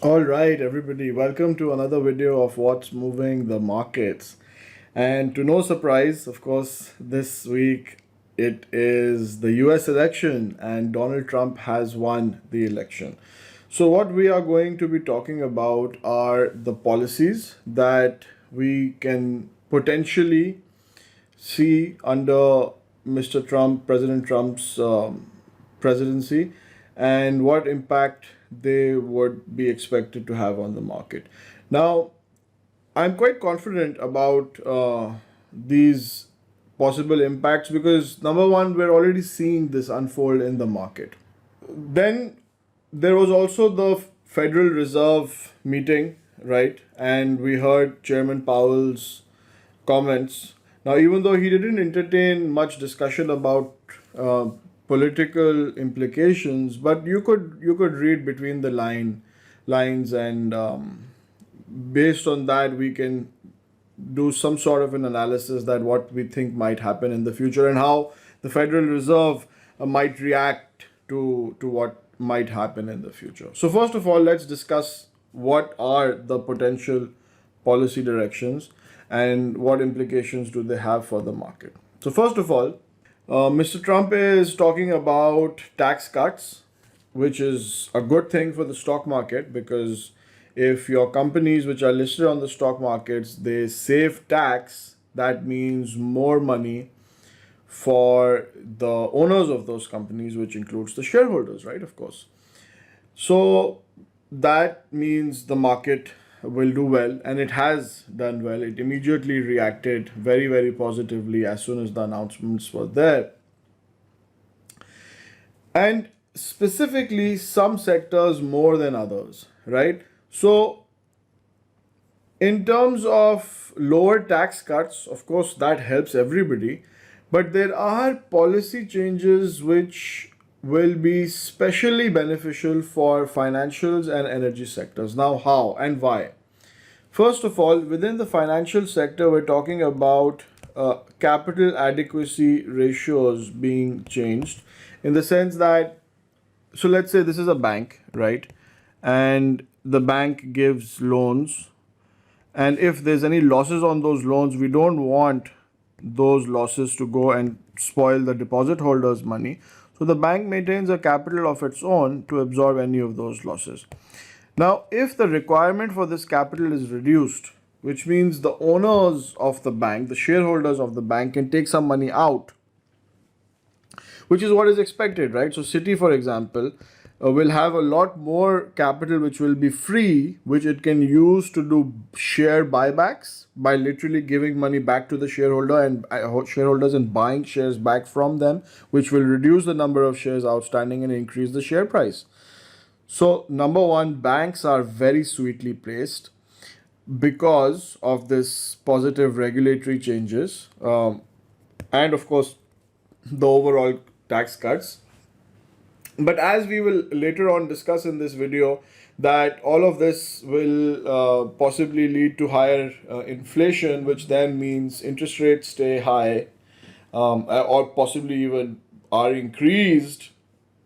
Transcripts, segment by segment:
All right, everybody, welcome to another video of what's moving the markets. And to no surprise, of course, this week it is the US election and Donald Trump has won the election. So, what we are going to be talking about are the policies that we can potentially see under Mr. Trump, President Trump's presidency, and what impact they would be expected to have on the market. Now, I'm quite confident about these possible impacts because number one, we're already seeing this unfold in the market. Then there was also the Federal Reserve meeting, right? And we heard Chairman Powell's comments. Now, even though he didn't entertain much discussion about uh, political implications, but you could read between the lines, and based on that, we can do some sort of an analysis that what we think might happen in the future and how the Federal Reserve might react to what might happen in the future. So first of all, let's discuss what are the potential policy directions and what implications do they have for the market. So first of all, Mr. Trump is talking about tax cuts, which is a good thing for the stock market because if your companies which are listed on the stock markets they save tax, that means more money for the owners of those companies, which includes the shareholders, right? Of course. So that means the market will do well, and it has done well. It immediately reacted very, very positively as soon as the announcements were there. And specifically, some sectors more than others, right? So, in terms of lower tax cuts, of course, that helps everybody, but there are policy changes which will be specially beneficial for financials and energy sectors. Now, how and why? First of all, within the financial sector, we're talking about capital adequacy ratios being changed in the sense that, so let's say this is a bank, right? And the bank gives loans, and if there's any losses on those loans, we don't want those losses to go and spoil the deposit holders' money. So the bank maintains a capital of its own to absorb any of those losses. Now, if the requirement for this capital is reduced, which means the owners of the bank, the shareholders of the bank, can take some money out, which is what is expected, right? So, Citi, for example, will have a lot more capital which will be free, which it can use to do share buybacks by literally giving money back to the shareholder and shareholders and buying shares back from them, which will reduce the number of shares outstanding and increase the share price. So, number one, banks are very sweetly placed because of this positive regulatory changes, and of course the overall tax cuts. But as we will later on discuss in this video, that all of this will possibly lead to higher inflation, which then means interest rates stay high, or possibly even are increased,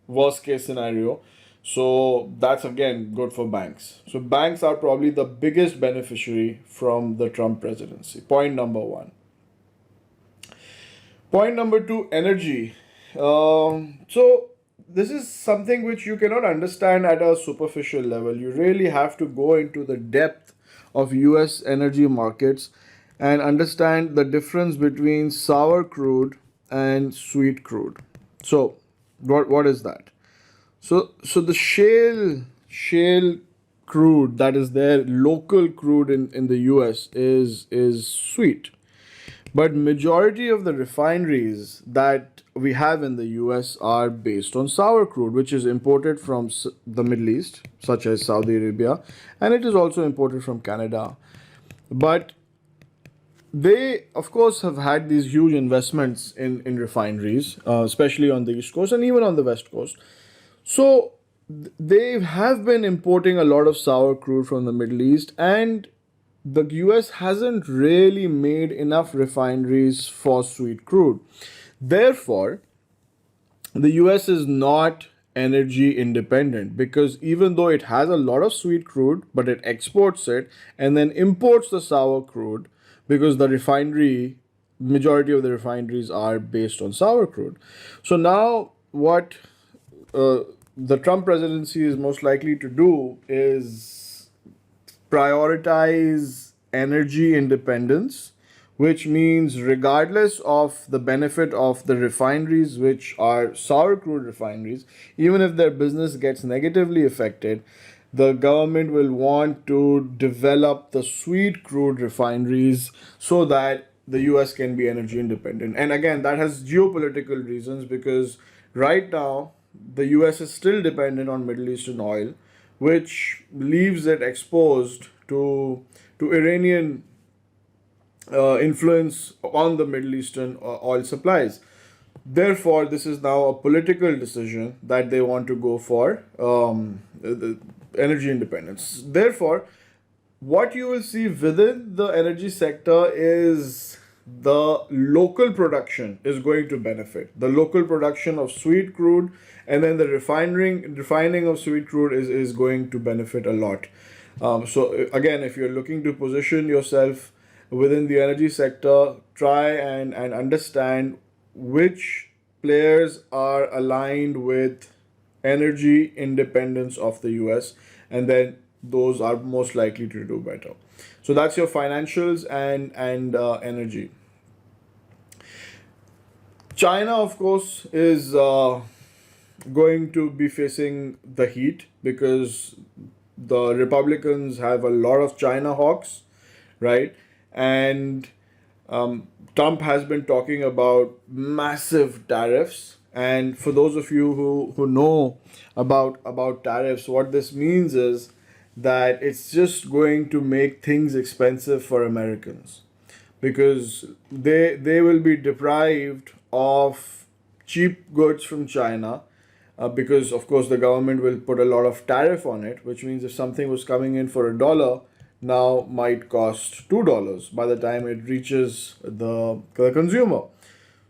worst case scenario. So that's again good for banks. So banks are probably the biggest beneficiary from the Trump presidency. Point number one. Point number two, energy. So this is something which you cannot understand at a superficial level. You really have to go into the depth of US energy markets and understand the difference between sour crude and sweet crude. So what is that? So the shale crude that is there, local crude in the US is sweet. But majority of the refineries that we have in the US are based on sour crude, which is imported from the Middle East, such as Saudi Arabia, and it is also imported from Canada. But they, of course, have had these huge investments in refineries, especially on the East Coast and even on the West Coast. So they have been importing a lot of sour crude from the Middle East, and the US hasn't really made enough refineries for sweet crude. Therefore, the US is not energy independent, because even though it has a lot of sweet crude, but it exports it and then imports the sour crude, because the refinery majority of the refineries are based on sour crude. So now what uh, the Trump presidency is most likely to do is prioritize energy independence, which means regardless of the benefit of the refineries, which are sour crude refineries, even if their business gets negatively affected, the government will want to develop the sweet crude refineries so that the US can be energy independent. And again, that has geopolitical reasons, because right now the US is still dependent on Middle Eastern oil, which leaves it exposed to Iranian influence on the Middle Eastern oil supplies. Therefore, this is now a political decision that they want to go for the energy independence. Therefore, what you will see within the energy sector is the local production is going to benefit. The local production of sweet crude, and then the refining of sweet crude is going to benefit a lot. So again, if you're looking to position yourself within the energy sector, try and understand which players are aligned with energy independence of the US, and then those are most likely to do better. So that's your financials and energy. China, of course, is going to be facing the heat, because the Republicans have a lot of China hawks, right? And Trump has been talking about massive tariffs. And for those of you who know about tariffs, what this means is that it's just going to make things expensive for Americans, because they will be deprived of cheap goods from China, because of course the government will put a lot of tariff on it, which means if something was coming in for $1, now might cost $2 by the time it reaches the consumer.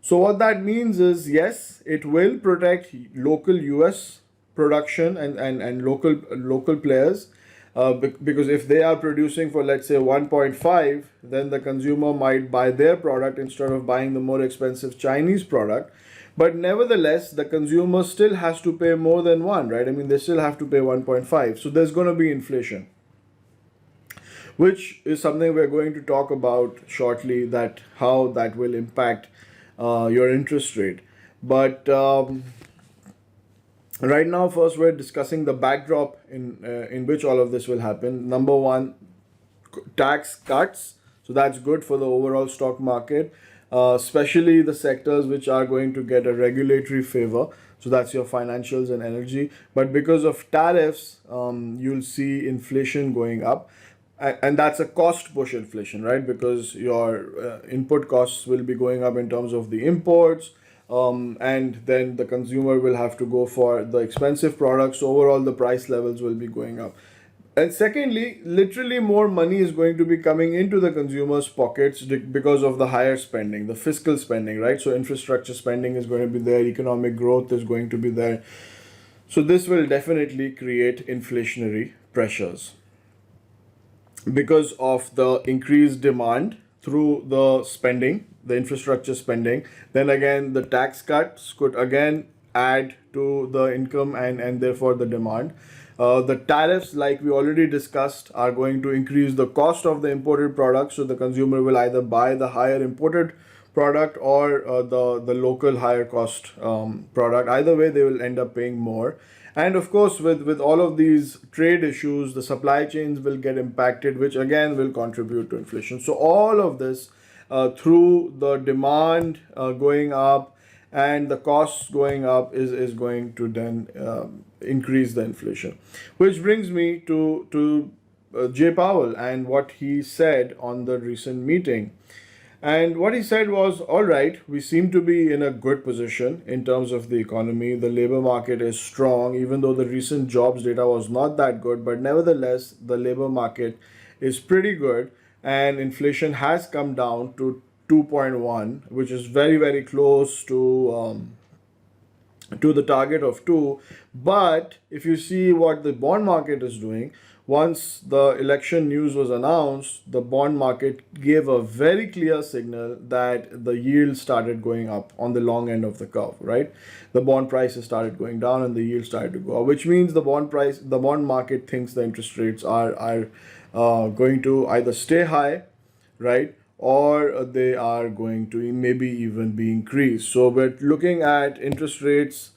So what that means is, yes, it will protect local US production and local players, because if they are producing for, let's say, 1.5, then the consumer might buy their product instead of buying the more expensive Chinese product. But nevertheless, the consumer still has to pay more than one, right? I mean, they still have to pay 1.5. So there's going to be inflation, which is something we're going to talk about shortly, that how that will impact your interest rate. But right now, first we're discussing the backdrop in which all of this will happen. Number one, tax cuts. So that's good for the overall stock market, especially the sectors which are going to get a regulatory favor. So that's your financials and energy. But because of tariffs, you'll see inflation going up. And that's a cost push inflation, right? Because your input costs will be going up in terms of the imports, and then the consumer will have to go for the expensive products. So overall, the price levels will be going up. And secondly, literally more money is going to be coming into the consumer's pockets because of the higher spending, the fiscal spending, right? So infrastructure spending is going to be there, economic growth is going to be there. So this will definitely create inflationary pressures because of the increased demand through the spending, the infrastructure spending. Then again, the tax cuts could again add to the income and therefore the demand. The tariffs, like we already discussed, are going to increase the cost of the imported products. So the consumer will either buy the higher imported product or the local higher cost product. Either way, they will end up paying more. And of course, with all of these trade issues, the supply chains will get impacted, which again will contribute to inflation. So all of this through the demand going up and the costs going up is going to then increase the inflation. Which brings me to Jay Powell and what he said on the recent meeting. And what he said was, all right, we seem to be in a good position in terms of the economy. The labor market is strong, even though the recent jobs data was not that good. But nevertheless, the labor market is pretty good. And inflation has come down to 2.1, which is very, very close to to the target of 2. But if you see what the bond market is doing, once the election news was announced, the bond market gave a very clear signal that the yield started going up on the long end of the curve, right? The bond prices started going down and the yield started to go up, which means the bond market thinks the interest rates are going to either stay high, right? Or they are going to maybe even be increased. So we're looking at interest rates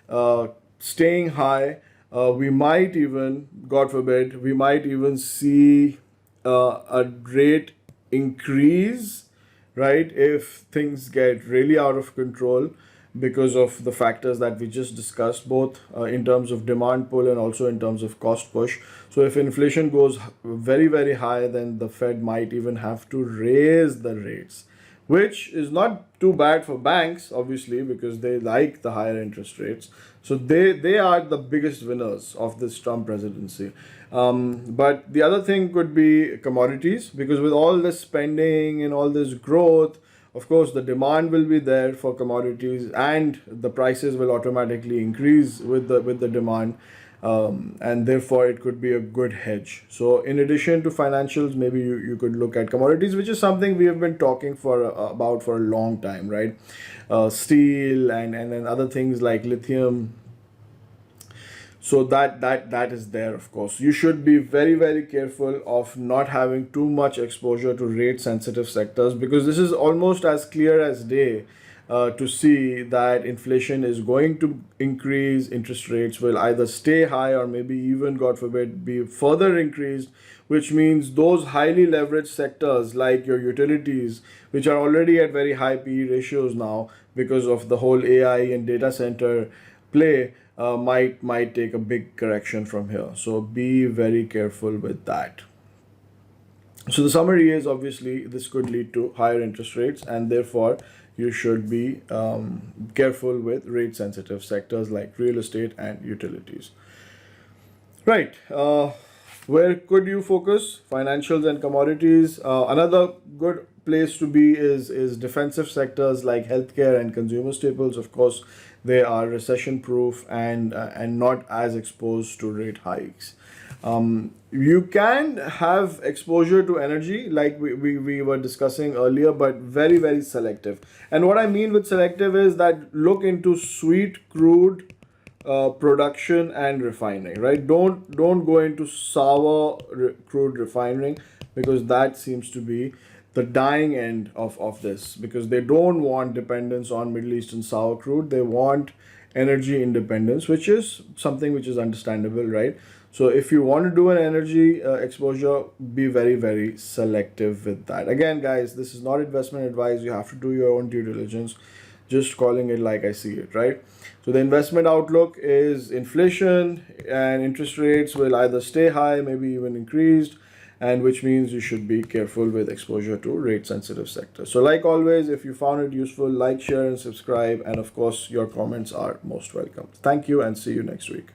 uh, staying high. We might even, God forbid, we might even see a rate increase, right? If things get really out of control because of the factors that we just discussed, both in terms of demand pull and also in terms of cost push. So if inflation goes very, very high, then the Fed might even have to raise the rates, which is not too bad for banks, obviously, because they like the higher interest rates. So they are the biggest winners of this Trump presidency. But the other thing could be commodities, because with all this spending and all this growth, of course, the demand will be there for commodities, and the prices will automatically increase with the demand, and therefore it could be a good hedge. So, in addition to financials, maybe you could look at commodities, which is something we have been talking about for a long time, right? Steel and then other things like lithium. So that is there. Of course, you should be very, very careful of not having too much exposure to rate sensitive sectors, because this is almost as clear as day, to see that inflation is going to increase. Interest rates will either stay high or maybe even, God forbid, be further increased, which means those highly leveraged sectors like your utilities, which are already at very high PE ratios now because of the whole AI and data center play, might take a big correction from here. So be very careful with that. So the summary is, obviously this could lead to higher interest rates, and therefore you should be careful with rate sensitive sectors like real estate and utilities. Right. Where could you focus? Financials and commodities. Another good place to be is defensive sectors like healthcare and consumer staples. Of course, they are recession proof and not as exposed to rate hikes. You can have exposure to energy like we were discussing earlier, but very, very selective. And what I mean with selective is that look into sweet crude production and refining, right? Don't go into sour crude refining, because that seems to be the dying end of this, because they don't want dependence on Middle Eastern sour crude. They want energy independence, which is something which is understandable, right? So if you want to do an energy exposure, be very, very selective with that. Again, guys, this is not investment advice. You have to do your own due diligence. Just calling it like I see it, right? So the investment outlook is inflation and interest rates will either stay high, maybe even increased, and which means you should be careful with exposure to rate sensitive sectors. So like always, if you found it useful, like, share, and subscribe. And of course, your comments are most welcome. Thank you, and see you next week.